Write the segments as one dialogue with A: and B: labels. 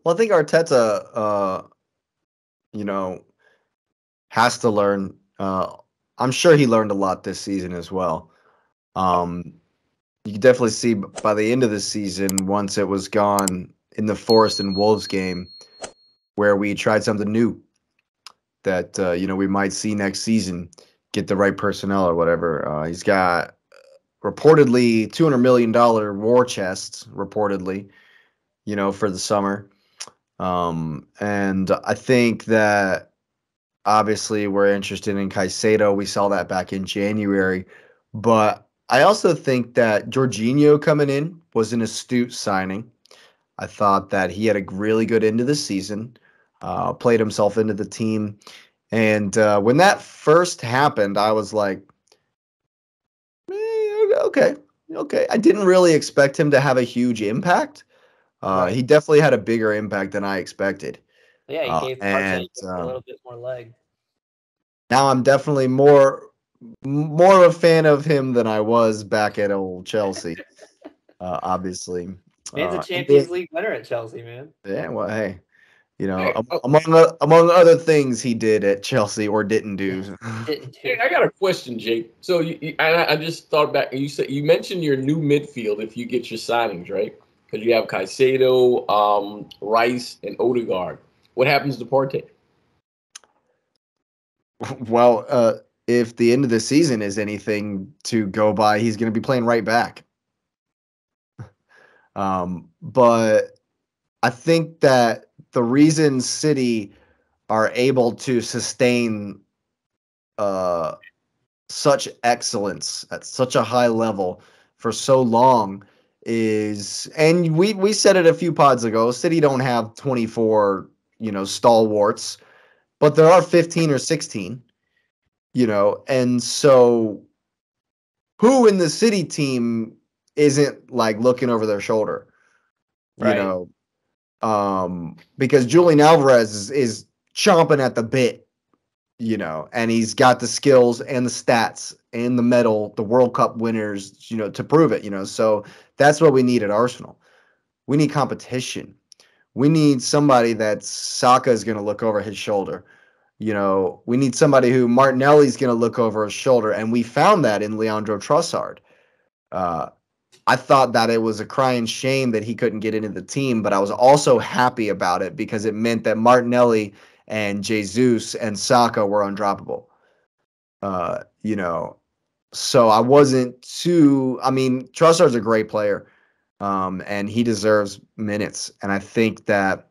A: Well, I think Arteta, you know, has to learn. I'm sure he learned a lot this season as well. Um, you can definitely see by the end of the season, once it was gone in the Forest and Wolves game, where we tried something new that we might see next season, get the right personnel or whatever. He's got reportedly $200 million war chests, reportedly, for the summer. And I think that obviously we're interested in Caicedo. We saw that back in January, but I also think that Jorginho coming in was an astute signing. I thought that he had a really good end of the season, played himself into the team. And when that first happened, I was like, okay, okay. I didn't really expect him to have a huge impact.
B: Right.
A: He definitely had a bigger impact than I expected.
B: Yeah, he gave Partey
A: And
B: just a little bit more leg.
A: now I'm definitely more of a fan of him than I was back at old Chelsea. Obviously,
B: Man's a
A: and then,
B: Champions League winner at Chelsea, man.
A: yeah. Well, hey,
C: Hey,
A: among other things he did at Chelsea or didn't do.
B: Didn't do.
C: hey, I got a question, Jake. So I just thought back. You mentioned your new midfield if you get your signings right, because you have Caicedo, Rice, and Odegaard. What happens to Partey?
A: Well, if the end of the season is anything to go by, he's going to be playing right back. But I think that the reason City are able to sustain uh, such excellence at such a high level for so long is, and we said it a few pods ago, City don't have 24, stalwarts, but there are 15 or 16, and so who in the City team isn't like looking over their shoulder, you
B: Right.
A: know, because Julian Alvarez is chomping at the bit, and he's got the skills and the stats and the medal, the World Cup winners, to prove it, So that's what we need at Arsenal. We need competition. We need somebody that Saka is going to look over his shoulder. We need somebody who Martinelli's going to look over his shoulder, and we found that in Leandro Trossard. Uh, I thought that it was a crying shame that he couldn't get into the team, but I was also happy about it because it meant that Martinelli and Jesus and Saka were undroppable. Uh, you know, so I wasn't too. I mean, Trossard's a great player, and he deserves minutes. And I think that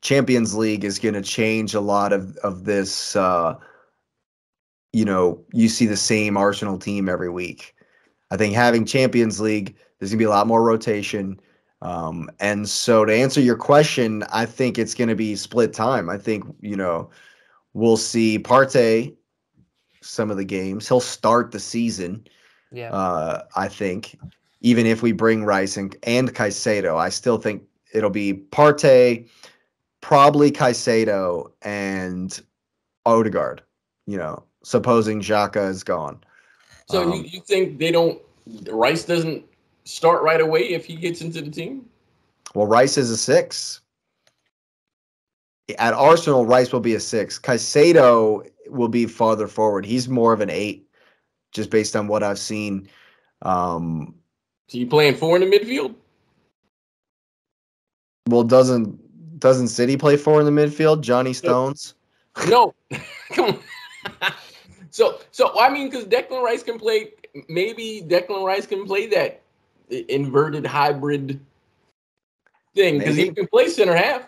A: Champions League is going to change a lot of this. You see the same Arsenal team every week. I think having Champions League, there's gonna be a lot more rotation. And so to answer your question, I think it's gonna be split time. I think, we'll see Partey some of the games. He'll start the season.
B: Yeah.
A: I think, even if we bring Rice and Caicedo, I still think it'll be Partey, probably Caicedo and Odegaard, supposing Xhaka is gone.
C: So you think Rice doesn't start right away if he gets into the team?
A: Well, Rice is a 6. At Arsenal, Rice will be a 6. Caicedo will be farther forward. He's more of an 8, just based on what I've seen.
C: So you playing 4 in the midfield?
A: Well, doesn't City play 4 in the midfield? Johnny Stones.
C: No, come on. So I mean, because Declan Rice can play. Maybe Declan Rice can play that inverted hybrid thing because he can play center half.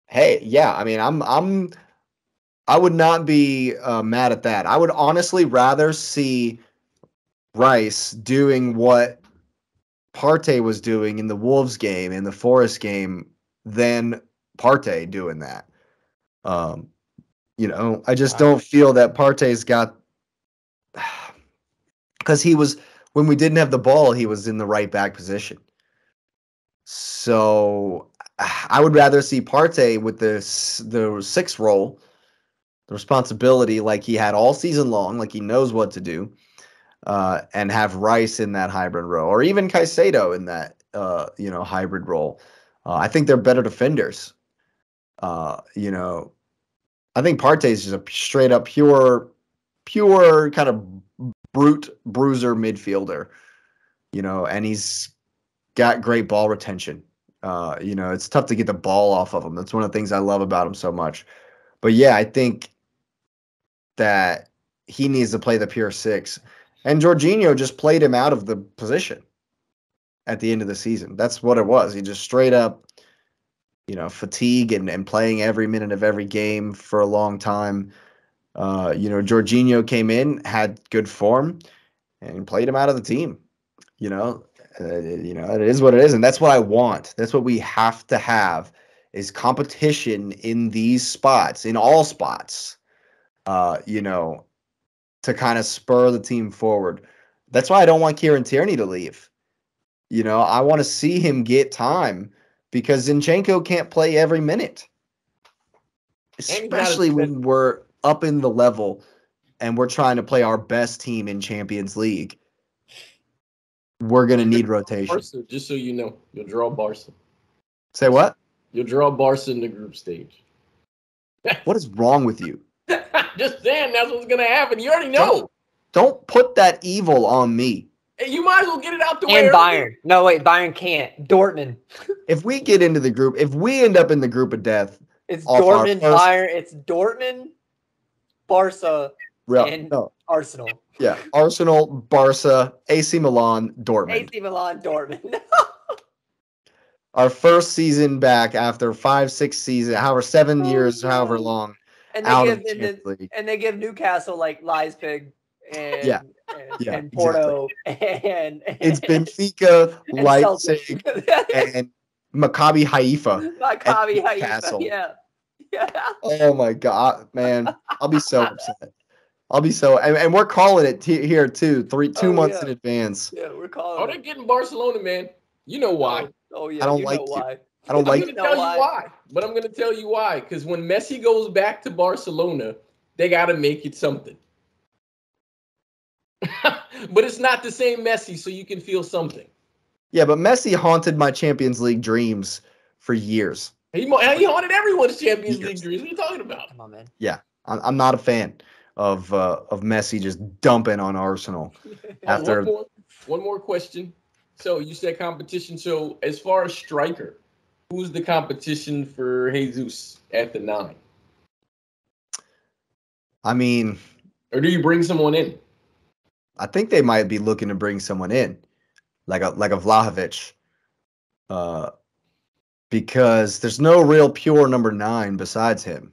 A: Hey, yeah. I mean, I would not be mad at that. I would honestly rather see Rice doing what Partey was doing in the Wolves game, in the Forest game, than Partey doing that. I just don't feel that Partey's got, because he was, when we didn't have the ball, he was in the right back position. So I would rather see Partey with the 6 role, the responsibility like he had all season long, like he knows what to do, and have Rice in that hybrid role, or even Caicedo in that hybrid role. I think they're better defenders. You know, I think Partey is just a straight up pure kind of brute bruiser midfielder. You know, and he's got great ball retention. You know, it's tough to get the ball off of him. That's one of the things I love about him so much. But yeah, I think that he needs to play the pure six. And Jorginho just played him out of the position at the end of the season. That's what it was. He just straight up, you know, fatigue and playing every minute of every game for a long time. You know, Jorginho came in, had good form, and played him out of the team. You know, it is what it is, and that's what I want. That's what we have to have is competition in these spots, in all spots. You know, to kind of spur the team forward. That's why I don't want Kieran Tierney to leave. You know, I want to see him get time because Zinchenko can't play every minute, especially when we're up in the level and we're trying to play our best team in Champions League. We're going to need rotation.
C: Barca, just so you know, you'll draw Barca.
A: Say what?
C: You'll draw Barca in the group stage.
A: What is wrong with you?
C: Just saying, that's what's going to happen. You already know.
A: Don't put that evil on me.
C: Hey, you might as well get it out the way.
B: And Bayern. No, wait, Bayern can't. Dortmund.
A: If we get into the group, if we end up in the group of death,
B: It's Dortmund, Bayern. It's Dortmund, Barca, and Arsenal.
A: Yeah, Arsenal, Barca, AC Milan, Dortmund.
B: AC Milan, Dortmund.
A: Our first season back after 5-6 seasons, however 7 years, however long.
B: And they give Newcastle like Leipzig and Porto and
A: it's Benfica, Leipzig, and Maccabi Haifa.
B: Maccabi Haifa, yeah.
A: Oh my God, man! I'll be so upset. And we're calling it here too, 2 months in advance.
B: Yeah, we're calling.
C: Oh, they're getting Barcelona, man. You know why?
B: Oh yeah,
A: I don't like
B: why.
A: I don't like.
C: I'm going to tell you why. But I'm going to tell you why. Because when Messi goes back to Barcelona, they got to make it something. But it's not the same Messi, so you can feel something.
A: Yeah, but Messi haunted my Champions League dreams for years.
C: He haunted everyone's Champions League dreams. What are you talking about?
B: Come on, man.
A: Yeah, I'm not a fan of Messi just dumping on Arsenal. After
C: one more question. So you said competition. So as far as striker, who's the competition for Jesus at the 9?
A: I mean,
C: or do you bring someone in?
A: I think they might be looking to bring someone in, like a Vlahovic, because there's no real pure number 9 besides him.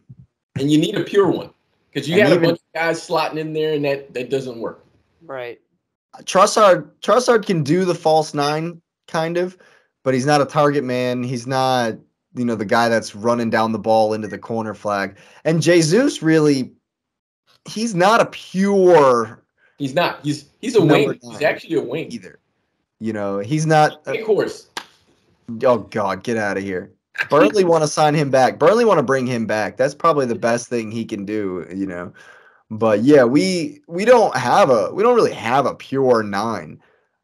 C: And you need a pure one because you had a bunch of guys slotting in there, and that doesn't work.
B: Right.
A: Trossard can do the false 9 kind of, but he's not a target man. He's not, the guy that's running down the ball into the corner flag. And Jesus really, he's not a pure.
C: He's not. He's a wing. He's actually a wing
A: either. He's not.
C: Of course.
A: Oh God, get out of here. Burnley want to sign him back. Burnley want to bring him back. That's probably the best thing he can do. But yeah, we don't really have a pure 9,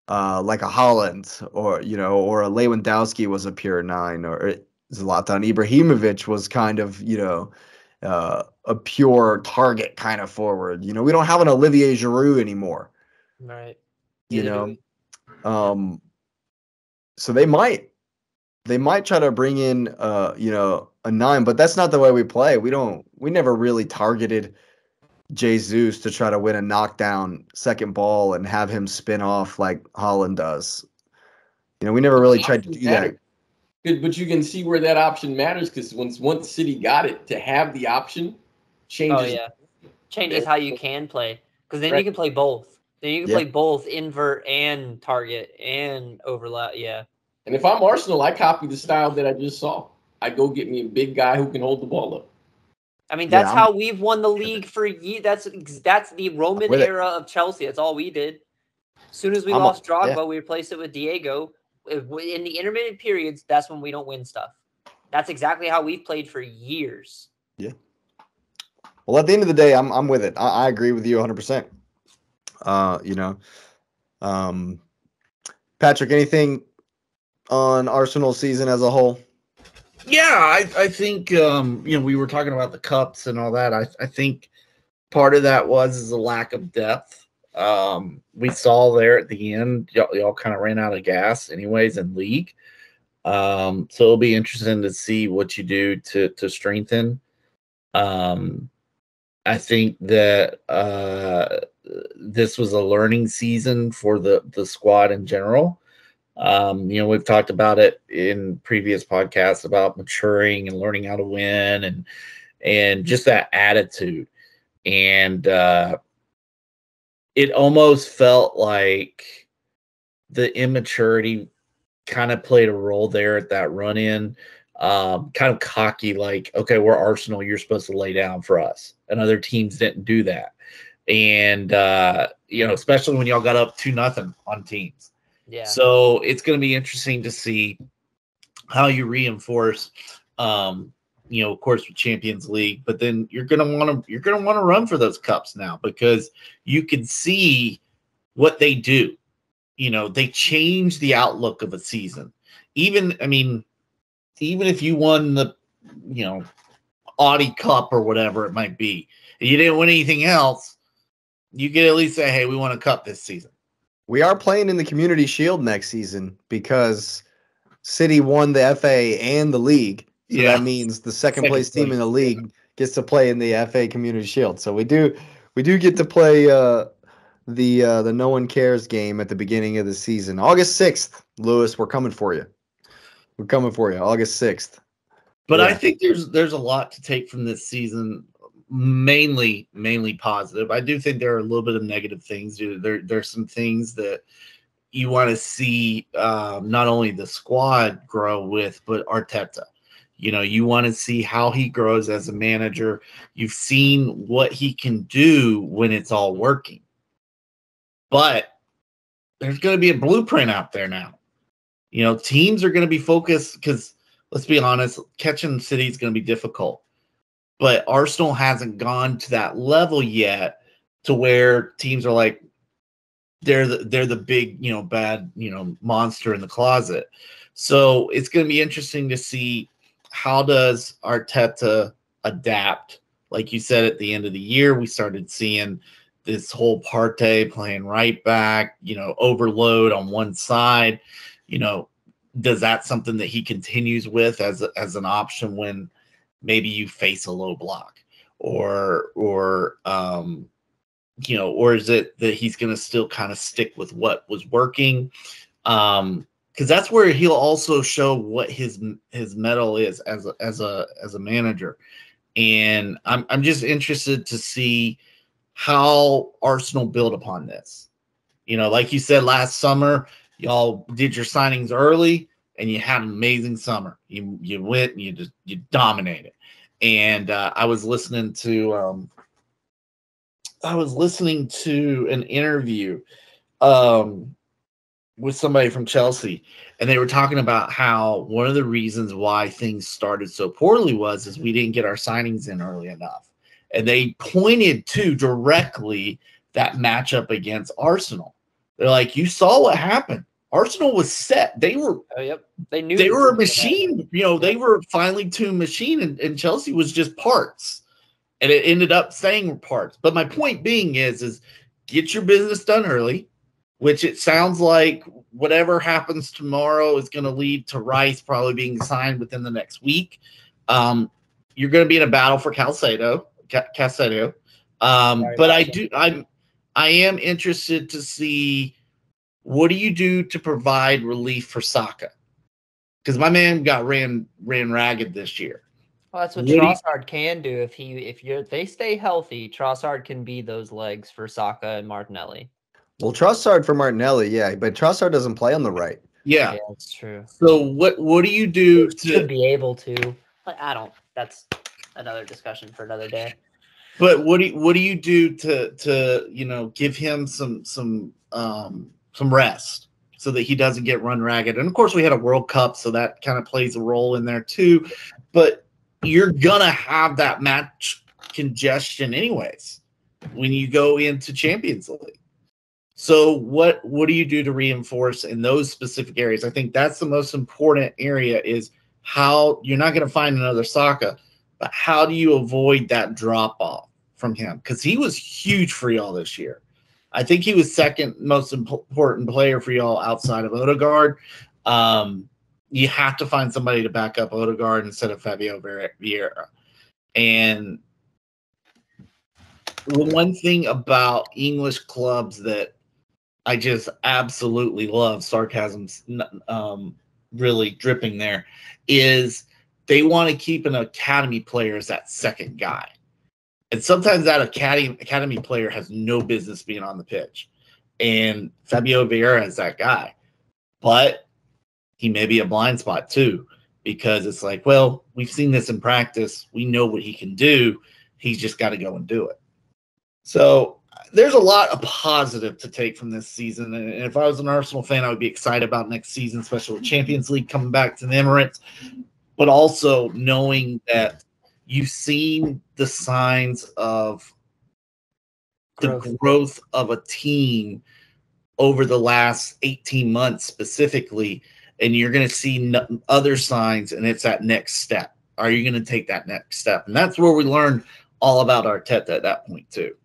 A: like a Haaland or a Lewandowski was a pure 9, or Zlatan Ibrahimovic was kind of a pure target kind of forward. We don't have an Olivier Giroud anymore.
B: Right.
A: So they might try to bring in a 9, but that's not the way we play. We never really targeted Jesus to try to win a knockdown second ball and have him spin off like Haaland does. We never really tried to do that.
C: But you can see where that option matters because once City got it, to have the option changes.
B: Oh yeah, changes how you can play because then you can play both. Then you can play both invert and target and overlap. Yeah.
C: And if I'm Arsenal, I copy the style that I just saw. I go get me a big guy who can hold the ball up.
B: I mean, that's how we've won the league for years. That's the Roman era of Chelsea. That's all we did. As soon as we lost Drogba, we replaced it with Diego. In the intermittent periods, that's when we don't win stuff. That's exactly how we've played for years.
A: Yeah. Well, at the end of the day, I'm with it. I agree with you 100%. Patrick, anything on Arsenal season as a whole?
D: Yeah, I think we were talking about the cups and all that. I think part of that is a lack of depth. We saw there at the end, y'all kind of ran out of gas anyways in league. So it'll be interesting to see what you do to strengthen. I think that this was a learning season for the squad in general. We've talked about it in previous podcasts about maturing and learning how to win and just that attitude. And it almost felt like the immaturity kind of played a role there at that run in. Kind of cocky, like, okay, we're Arsenal, you're supposed to lay down for us. And other teams didn't do that. And, especially when y'all got up 2-0 on teams.
B: Yeah.
D: So it's going to be interesting to see how you reinforce, of course, with Champions League, but then you're going to want to run for those cups now because you can see what they do. They change the outlook of a season. Even if you won the, Audi Cup or whatever it might be, and you didn't win anything else, you could at least say, hey, we won a cup this season.
A: We are playing in the Community Shield next season because City won the FA and the league. So that means the second place team in the league gets to play in the FA Community Shield. So we do get to play the No One Cares game at the beginning of the season. August 6th, Lewis, we're coming for you. We're coming for you, August 6th.
D: But yeah. I think there's a lot to take from this season, mainly positive. I do think there are a little bit of negative things. There's some things that you want to see not only the squad grow with, but Arteta. You want to see how he grows as a manager. You've seen what he can do when it's all working. But there's going to be a blueprint out there now. Teams are going to be focused because, let's be honest, catching City is going to be difficult. But Arsenal hasn't gone to that level yet to where teams are like, they're the big, bad, monster in the closet. So it's going to be interesting to see how does Arteta adapt. Like you said, at the end of the year, we started seeing this whole Partey playing right back, overload on one side. Does that something that he continues with as an option when maybe you face a low block or is it that he's going to still kind of stick with what was working? Because that's where he'll also show what his mettle is as a manager. And I'm just interested to see how Arsenal build upon this. Like you said last summer, y'all did your signings early and you had an amazing summer. You went and you dominated. And I was listening to an interview with somebody from Chelsea, and they were talking about how one of the reasons why things started so poorly is we didn't get our signings in early enough. And they pointed to directly that matchup against Arsenal. They're like, you saw what happened. Arsenal was set. They were.
B: Oh, yep. They knew
D: they were a machine. They were finely tuned machine, and Chelsea was just parts. And it ended up staying parts. But my point being is get your business done early, which it sounds like whatever happens tomorrow is going to lead to Rice probably being signed within the next week. You're going to be in a battle for Caicedo. But I am interested to see, what do you do to provide relief for Saka? Because my man got ran ragged this year.
B: Well, that's what Trossard can do. If they stay healthy, Trossard can be those legs for Saka and Martinelli.
A: Well, Trossard for Martinelli, yeah, but Trossard doesn't play on the right.
D: Yeah,
B: that's true.
D: So what do you do
B: to be able to? I don't. That's another discussion for another day.
D: But what do you do to give him some rest so that he doesn't get run ragged? And of course, we had a World Cup, so that kind of plays a role in there too. But you're gonna have that match congestion anyways when you go into Champions League. So what do you do to reinforce in those specific areas? I think that's the most important area, is how you're not going to find another Saka, but how do you avoid that drop off from him? Because he was huge for y'all this year. I think he was second most important player for y'all outside of Odegaard. You have to find somebody to back up Odegaard instead of Fabio Vieira. And the one thing about English clubs that I just absolutely love, sarcasm's really dripping there, is they want to keep an academy player as that second guy. And sometimes that academy player has no business being on the pitch. And Fabio Vieira is that guy. But he may be a blind spot too, because it's like, well, we've seen this in practice. We know what he can do. He's just got to go and do it. So there's a lot of positive to take from this season. And if I was an Arsenal fan, I would be excited about next season, especially with Champions League coming back to the Emirates, but also knowing that you've seen the signs of the growth of a team over the last 18 months specifically, and you're going to see other signs, and it's that next step. Are you going to take that next step? And that's where we learned all about Arteta at that point too.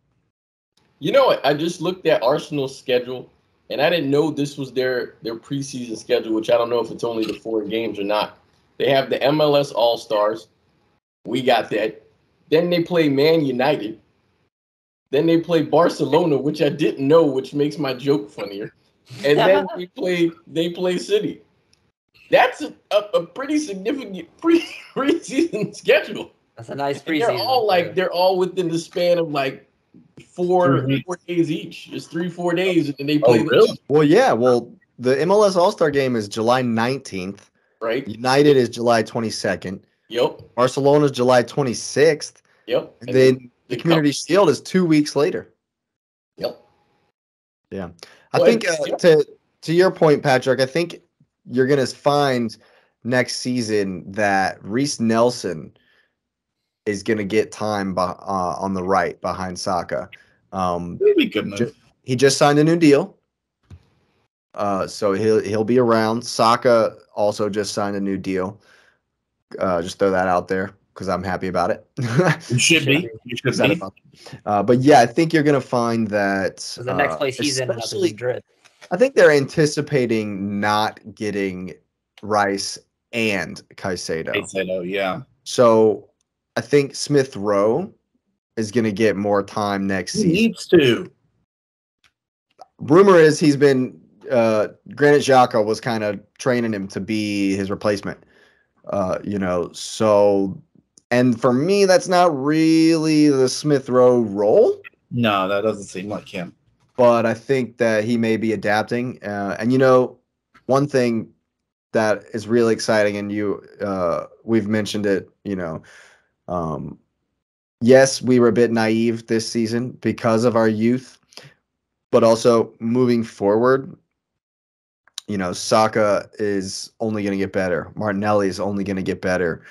C: You know what? I just looked at Arsenal's schedule, and I didn't know this was their preseason schedule, which I don't know if it's only the 4 games or not. They have the MLS All-Stars. We got that. Then they play Man United. Then they play Barcelona, which I didn't know, which makes my joke funnier. And then they play City. That's a pretty significant preseason schedule.
B: That's a nice preseason.
C: They're all within the span of like 4 days each. Just 3-4 days, and then they play.
D: Oh, really?
A: Well, yeah. Well, the MLS All-Star game is July 19th.
C: Right.
A: United is July 22nd.
C: Yep.
A: Barcelona is July 26th.
C: Yep.
A: And then the Community Shield is 2 weeks later.
C: Yep.
A: Yeah. I think to your point, Patrick, I think you're going to find next season that Reece Nelson is going to get time on the right behind Saka.
D: It'd be a good move.
A: He just signed a new deal. So he'll be around. Saka also just signed a new deal. Just throw that out there because I'm happy about it.
D: You should be.
A: But yeah, I think you're going to find that
B: the next place he's in is Madrid.
A: I think they're anticipating not getting Rice and Caicedo.
D: Caicedo, yeah.
A: So I think Smith Rowe is going to get more time next season.
D: He needs to.
A: Rumor is he's been Granit Xhaka was kind of training him to be his replacement. So, and for me, that's not really the Smith Rowe role.
D: No, that doesn't seem like him.
A: But I think that he may be adapting. And one thing that is really exciting, and we've mentioned it, yes, we were a bit naive this season because of our youth, but also moving forward, Saka is only going to get better. Martinelli is only going to get better.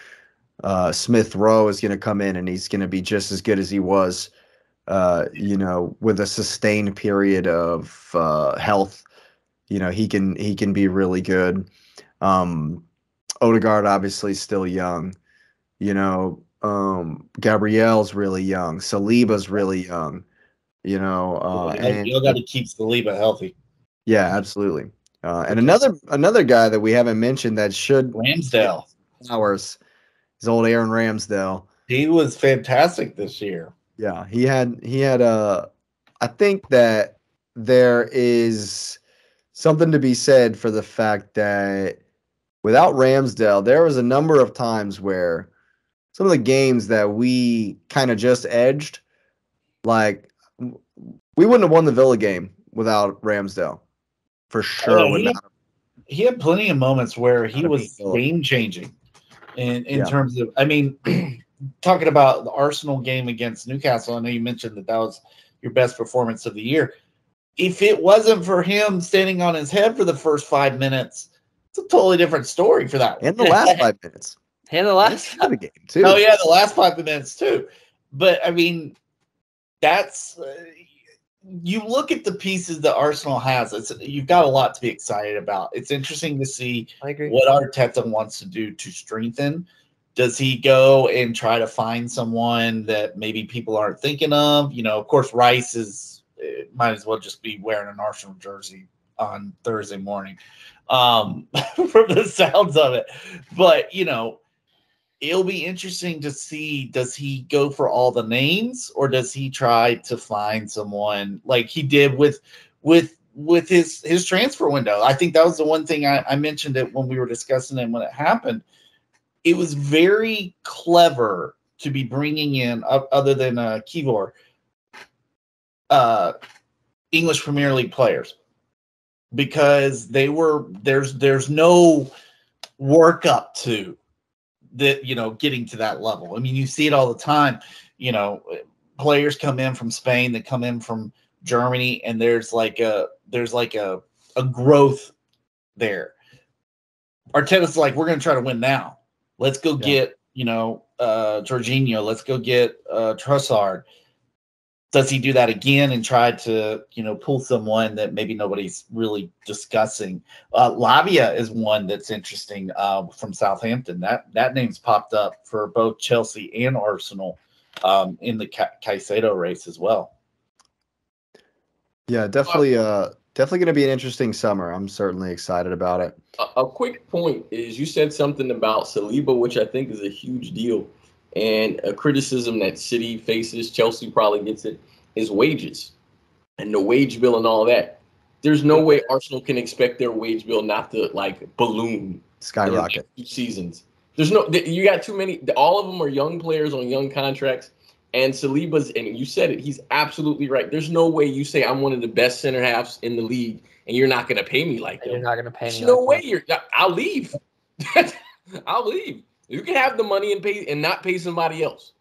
A: Smith Rowe is going to come in and he's going to be just as good as he was, with a sustained period of health. He can be really good. Odegaard obviously still young. Gabriel's really young. Saliba's really young.
D: You got to keep Saliba healthy.
A: Yeah, absolutely. And another guy that we haven't mentioned that should
D: Ramsdale.
A: Ours is old Aaron Ramsdale.
D: He was fantastic this year.
A: Yeah, he had I think that there is something to be said for the fact that without Ramsdale, there was a number of times where some of the games that we kind of just edged, like we wouldn't have won the Villa game without Ramsdale. For sure.
D: He had plenty of moments where he was game-changing in terms of, talking about the Arsenal game against Newcastle, I know you mentioned that was your best performance of the year. If it wasn't for him standing on his head for the first 5 minutes, it's a totally different story for that one.
A: And the last 5 minutes.
B: And the last
A: of the game, too.
D: Oh, yeah, the last 5 minutes, too. But, that's you look at the pieces that Arsenal has, you've got a lot to be excited about. It's interesting to see what Arteta wants to do to strengthen. Does he go and try to find someone that maybe people aren't thinking of? Of course, Rice might as well just be wearing an Arsenal jersey on Thursday morning, from the sounds of it. But, it'll be interesting to see, does he go for all the names, or does he try to find someone like he did with his transfer window? I think that was the one thing I mentioned it when we were discussing it when it happened. It was very clever to be bringing in, other than Kivor, English Premier League players, because there's no work up to that, getting to that level. I mean, you see it all the time. Players come in from Spain, that come in from Germany, and there's like a growth there. Arteta's like, we're going to try to win now. Let's go get, Jorginho. Let's go get Trossard. Does he do that again and try to, pull someone that maybe nobody's really discussing? Lavia is one that's interesting, from Southampton. That name's popped up for both Chelsea and Arsenal, in the Caicedo race as well.
A: Yeah, definitely going to be an interesting summer. I'm certainly excited about it.
C: A quick point is, you said something about Saliba, which I think is a huge deal. And a criticism that City faces, Chelsea probably gets it, is wages and the wage bill and all that. There's no way Arsenal can expect their wage bill not to balloon,
A: skyrocket,
C: 2 seasons. There's you got too many. All of them are young players on young contracts. And Saliba's, and you said it, he's absolutely right. There's no way you say I'm one of the best center halves in the league and you're not going to pay me like that.
B: You're not going to pay me.
C: There's no way I'll leave. I'll leave. You can have the money and not pay somebody else.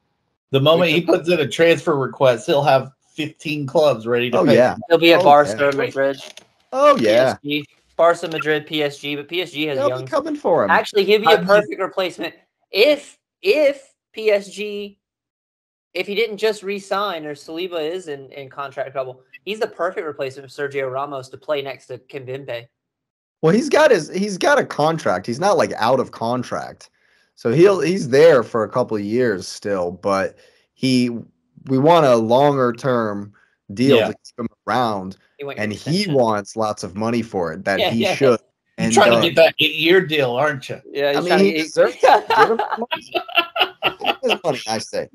D: The moment he puts in a transfer request, he'll have 15 clubs ready to pay.
A: Yeah.
B: He'll be at Barca, Madrid.
A: Oh, yeah.
B: PSG. Barca, Madrid, PSG, but PSG has
A: They'll be coming for him.
B: Actually, he'd be a perfect replacement. If PSG, if he didn't just re-sign, or Saliba is in contract trouble, he's the perfect replacement for Sergio Ramos to play next to Kimpembe.
A: Well, he's got a contract. He's not out of contract. So he's there for a couple of years still, but we want a longer term deal to keep him around, and he wants lots of money for it he should.
D: You're trying to get that 8-year deal, aren't you?
B: Yeah,
A: he deserves it. Give him his money, I say.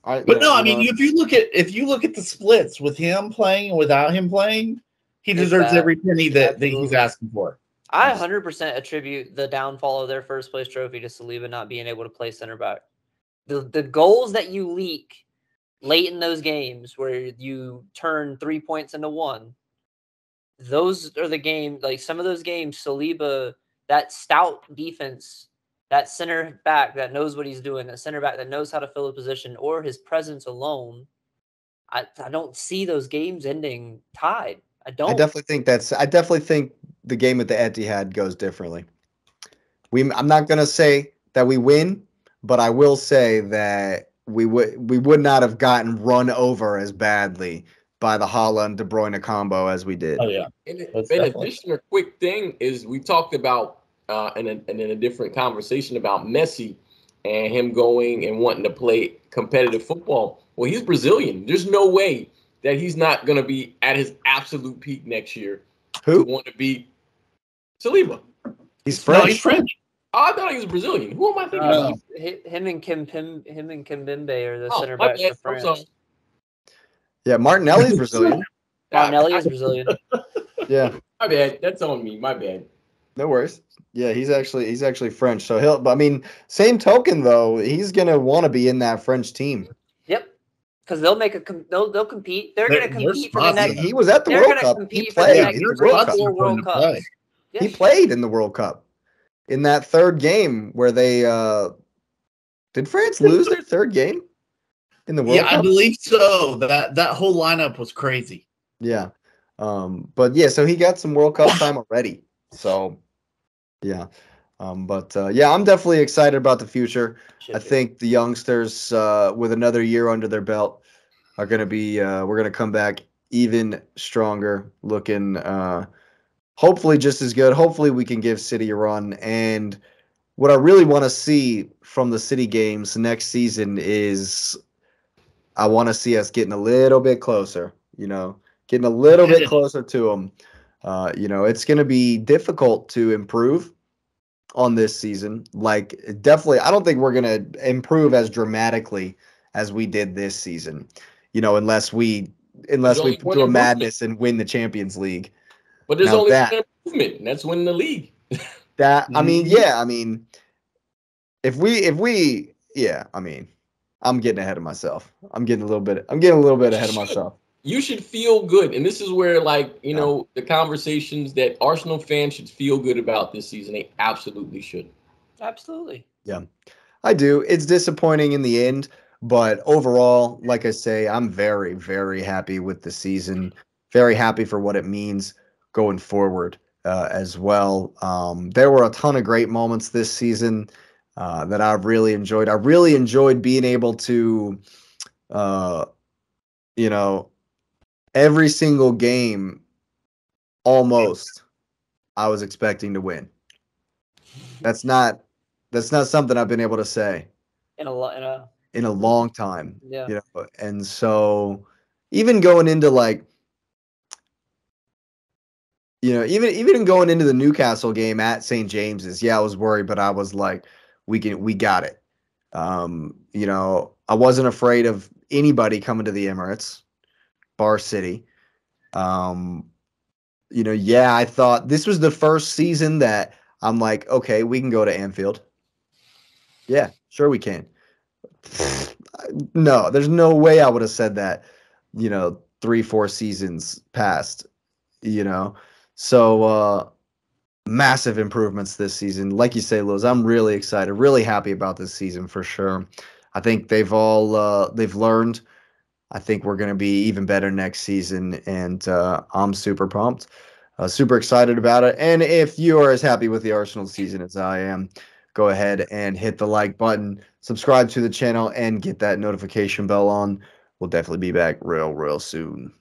D: But no, I mean, if you look at the splits with him playing and without him playing, he deserves every penny that he's asking for.
B: I 100% attribute the downfall of their first place trophy to Saliba not being able to play center back. The goals that you leak late in those games where you turn 3 points into 1, those are the games, some of those games, Saliba, that stout defense, that center back that knows what he's doing, that center back that knows how to fill a position, or his presence alone, I don't see those games ending tied. I definitely think the game at the Etihad goes differently.
A: I'm not going to say that we win, but I will say that we would not have gotten run over as badly by the Haaland De Bruyne combo as we did.
C: Oh yeah. In addition, a quick thing is, we talked about in a different conversation about Messi and him going and wanting to play competitive football. Well, he's Brazilian. There's no way that he's not going to be at his absolute peak next year.
A: Who?
C: To want to be Saliba.
A: He's French.
D: No, he's French.
C: Oh, I thought he was Brazilian. Who am I thinking?
B: Him and Kimpembe are the center backs for France.
A: Yeah, Martinelli's Brazilian.
B: Martinelli is Brazilian.
A: Yeah.
C: My bad. That's on me. My bad.
A: No worries. Yeah, he's actually French. So same token though, he's gonna want to be in that French team.
B: Yep. Because they'll compete. They're going to compete for the next.
A: He was at the World Cup. He played in the
B: World Cup.
A: He played in the World Cup. In that third game where they did France lose their third game in the World Cup?
D: Yeah, I believe so. That whole lineup was crazy.
A: Yeah. So he got some World Cup time already. So yeah. I'm definitely excited about the future. I think the youngsters with another year under their belt are going to be we're going to come back even stronger, looking hopefully just as good. Hopefully we can give City a run. And what I really want to see from the City games next season is I want to see us getting a little bit closer, getting a little bit closer to them. It's going to be difficult to improve on this season. Like, definitely, I don't think we're going to improve as dramatically as we did this season, unless we do a madness and win the Champions League.
C: But there's only one improvement, and that's winning the league.
A: I mean, if we, I'm getting ahead of myself. I'm getting a little bit ahead of myself.
C: You should feel good. And this is where, the conversations that Arsenal fans should feel good about this season. They absolutely should.
B: Absolutely.
A: Yeah, I do. It's disappointing in the end, but overall, like I say, I'm very, very happy with the season. Very happy for what it means going forward as well. There were a ton of great moments this season that I've really enjoyed. I really enjoyed being able to, every single game, almost, I was expecting to win. That's not something I've been able to say
B: in a
A: long time.
B: Yeah.
A: And so even going into even going into the Newcastle game at St. James's, I was worried, but I was like, we got it. I wasn't afraid of anybody coming to the Emirates, bar City. I thought this was the first season that I'm like, okay, we can go to Anfield. Yeah, sure we can. No, there's no way I would have said that, 3-4 seasons past, So massive improvements this season. Like you say, Liz, I'm really excited, really happy about this season for sure. I think they've learned. I think we're going to be even better next season, and I'm super pumped, super excited about it. And if you are as happy with the Arsenal season as I am, go ahead and hit the like button, subscribe to the channel, and get that notification bell on. We'll definitely be back real soon.